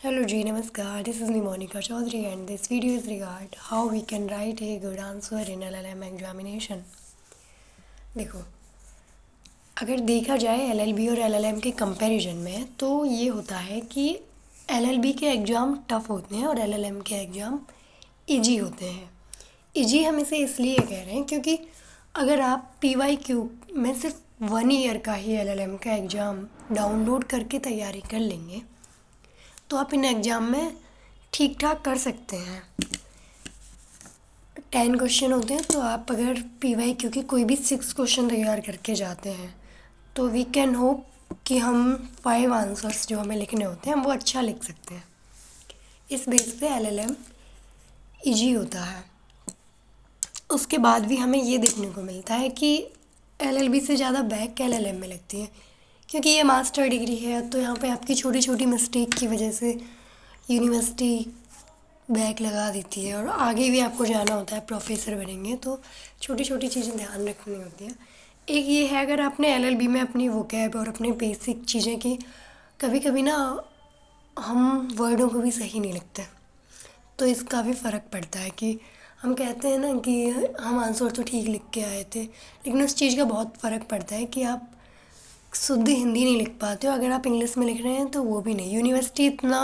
Hello Ji, Namaskar. This is me Monica Chaudhary and this video is regard how we can write a good answer in LLM examination. देखो, अगर देखा जाए LLB और LLM के comparison में तो ये होता है कि LLB के एग्ज़ाम टफ़ होते हैं और LLM के एग्ज़ाम इजी होते हैं। इजी हम इसे इसलिए कह रहे हैं क्योंकि अगर आप PYQ में सिर्फ 1 ईयर का ही LLM का एग्ज़ाम डाउनलोड करके तैयारी कर लेंगे तो आप इन एग्ज़ाम में ठीक ठाक कर सकते हैं। 10 क्वेश्चन होते हैं तो आप अगर PYQ के कोई भी 6 क्वेश्चन तैयार करके जाते हैं तो वी कैन होप कि हम 5 आंसर्स जो हमें लिखने होते हैं हम वो अच्छा लिख सकते हैं। इस बेस पे LLM ईजी होता है। उसके बाद भी हमें ये देखने को मिलता है कि LLB से ज़्यादा बैक LLM में लगती है क्योंकि ये मास्टर डिग्री है तो यहाँ पे आपकी छोटी छोटी मिस्टेक की वजह से यूनिवर्सिटी बैक लगा देती है और आगे भी आपको जाना होता है, प्रोफेसर बनेंगे तो छोटी छोटी चीज़ें ध्यान रखनी होती हैं। एक ये है अगर आपने LLB में अपनी वोकैब और अपनी बेसिक चीज़ें की, कभी कभी ना हम वर्डों को भी सही नहीं लिखते तो इसका भी फ़र्क पड़ता है कि हम कहते हैं ना कि हम आंसर तो ठीक लिख के आए थे, लेकिन उस चीज़ का बहुत फ़र्क पड़ता है कि आप शुद्ध हिंदी नहीं लिख पाते हो। अगर आप इंग्लिश में लिख रहे हैं तो वो भी नहीं। यूनिवर्सिटी इतना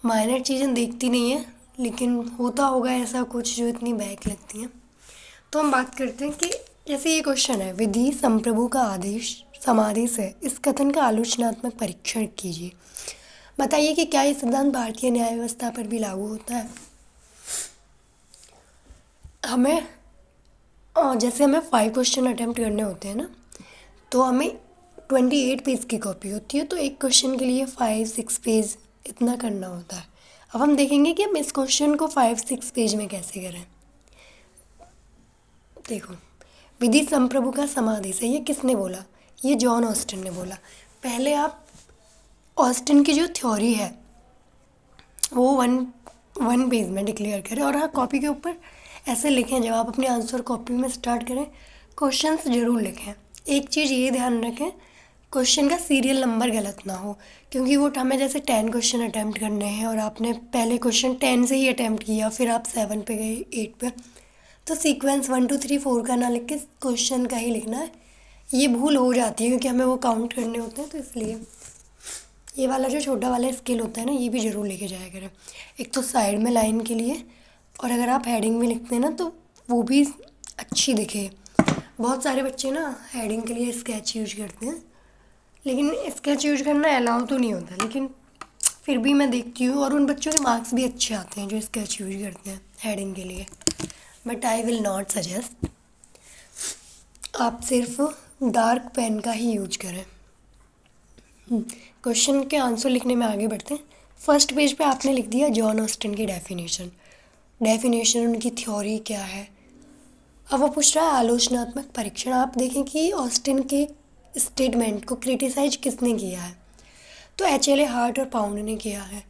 माइनर चीज़ें देखती नहीं है, लेकिन होता होगा ऐसा कुछ जो इतनी बैक लगती हैं। तो हम बात करते हैं कि जैसे ये क्वेश्चन है, विधि संप्रभु का आदेश समादेश है, इस कथन का आलोचनात्मक परीक्षण कीजिए। बताइए कि क्या ये सिद्धांत भारतीय न्याय व्यवस्था पर भी लागू होता है। हमें जैसे हमें 5 क्वेश्चन अटैम्प्ट करने होते हैं ना, तो हमें 28 पेज की कॉपी होती है तो एक क्वेश्चन के लिए 5-6 पेज इतना करना होता है। अब हम देखेंगे कि हम इस क्वेश्चन को 5-6 पेज में कैसे करें। देखो, विधि संप्रभु का समादेश है, ये किसने बोला? ये जॉन ऑस्टिन ने बोला। पहले आप ऑस्टिन की जो थ्योरी है वो वन पेज में डिक्लेयर करें और हाँ, कॉपी के ऊपर ऐसे लिखें, जब आप अपने आंसर कॉपी में स्टार्ट करें क्वेश्चंस ज़रूर लिखें। एक चीज़ ये ध्यान रखें, क्वेश्चन का सीरियल नंबर गलत ना हो, क्योंकि वो हमें जैसे 10 क्वेश्चन अटैम्प्ट करने हैं और आपने पहले क्वेश्चन 10 से ही अटैम्प्ट किया, फिर आप 7 पे गए, 8 पे, तो सीक्वेंस 1 2 3 4 का ना लिख के क्वेश्चन का ही लिखना है। ये भूल हो जाती है क्योंकि हमें वो काउंट करने होते हैं, तो इसलिए ये वाला जो छोटा वाला स्केल होता है ना, ये भी ज़रूर लेके जाया करें। एक तो साइड में लाइन के लिए, और अगर आप हेडिंग में लिखते हैं ना तो वो भी अच्छी दिखे। बहुत सारे बच्चे ना हेडिंग के लिए स्केच यूज करते हैं, लेकिन स्केच यूज करना अलाउ तो नहीं होता, लेकिन फिर भी मैं देखती हूँ और उन बच्चों के मार्क्स भी अच्छे आते हैं जो स्केच यूज करते हैं हेडिंग के लिए। But I will not suggest, आप सिर्फ डार्क पेन का ही यूज करें। क्वेश्चन के आंसर लिखने में आगे बढ़ते हैं। फर्स्ट पेज पे आपने लिख दिया जॉन ऑस्टिन की डेफिनेशन उनकी थ्योरी क्या है। अब वो पूछ रहा है आलोचनात्मक परीक्षण। आप देखें कि ऑस्टिन के स्टेटमेंट को क्रिटिसाइज किसने किया है, तो HLA हार्ट और पाउंड ने किया है।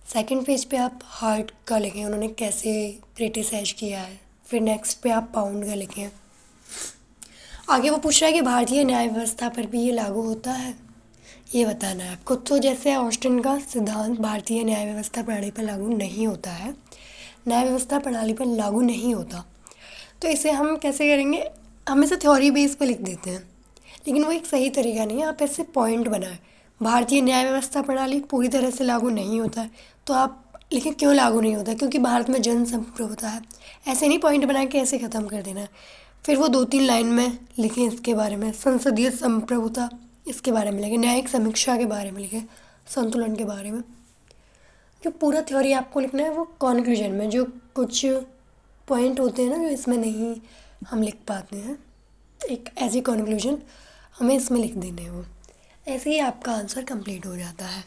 सेकंड पेज पे आप हार्ट का लिखें, उन्होंने कैसे क्रिटिसाइज किया है। फिर नेक्स्ट पे आप पाउंड का लिखें। आगे वो पूछ रहा है कि भारतीय न्याय व्यवस्था पर भी ये लागू होता है, ये बताना है आपको। तो जैसे ऑस्टिन का सिद्धांत भारतीय न्याय व्यवस्था प्रणाली पर लागू नहीं होता है, न्याय व्यवस्था प्रणाली पर लागू नहीं होता, तो इसे हम कैसे करेंगे? हम इसे थ्योरी बेस पे लिख देते हैं, लेकिन वो एक सही तरीका नहीं है। आप ऐसे पॉइंट बनाएं, भारतीय न्याय व्यवस्था प्रणाली पूरी तरह से लागू नहीं होता है, तो आप लिखें क्यों लागू नहीं होता, क्योंकि भारत में जन संप्रभुता है। ऐसे नहीं पॉइंट बना के ऐसे ख़त्म कर देना है। फिर वो 2-3 लाइन में लिखें इसके बारे में, संसदीय संप्रभुता इसके बारे में लिखें, न्यायिक समीक्षा के बारे में लिखें, संतुलन के बारे में। जो पूरा थ्योरी आपको लिखना है वो कॉन्क्लूजन में, जो कुछ पॉइंट होते हैं ना जो इसमें नहीं हम लिख पाते हैं, एक एज ए कॉन्क्लूजन हमें इसमें लिख देने हैं वो। ऐसे ही आपका आंसर कंप्लीट हो जाता है।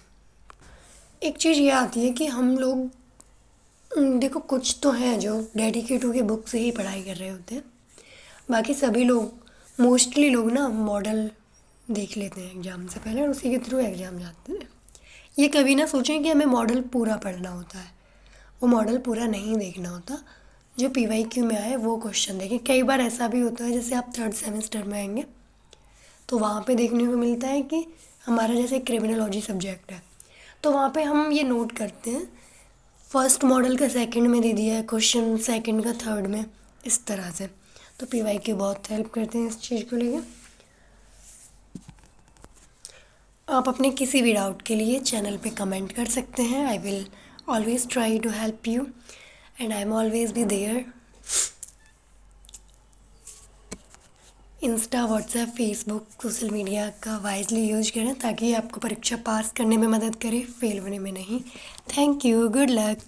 एक चीज़ ये आती है कि हम लोग देखो, कुछ तो हैं जो डेडिकेट होकर बुक से ही पढ़ाई कर रहे होते हैं, बाकी सभी लोग मोस्टली लोग ना मॉडल देख लेते हैं एग्ज़ाम से पहले और उसी के थ्रू एग्ज़ाम जाते हैं। ये कभी ना सोचें कि हमें मॉडल पूरा पढ़ना होता है, वो मॉडल पूरा नहीं देखना होता। जो PYQ में आए वो क्वेश्चन देखें। कई बार ऐसा भी होता है, जैसे आप 3rd सेमेस्टर में आएंगे तो वहाँ पे देखने को मिलता है कि हमारा जैसे क्रिमिनोलॉजी सब्जेक्ट है, तो वहाँ पे हम ये नोट करते हैं, फर्स्ट मॉडल का सेकंड में दे दिया है क्वेश्चन, सेकंड का थर्ड में, इस तरह से। तो PYQ बहुत हेल्प करते हैं इस चीज़ को लेकर। आप अपने किसी भी डाउट के लिए चैनल पे कमेंट कर सकते हैं। I will always try to help you and I am always be there. Insta, WhatsApp, Facebook, social media का वाइजली यूज करें ताकि आपको परीक्षा पास करने में मदद करे, फेल होने में नहीं। Thank you, good luck.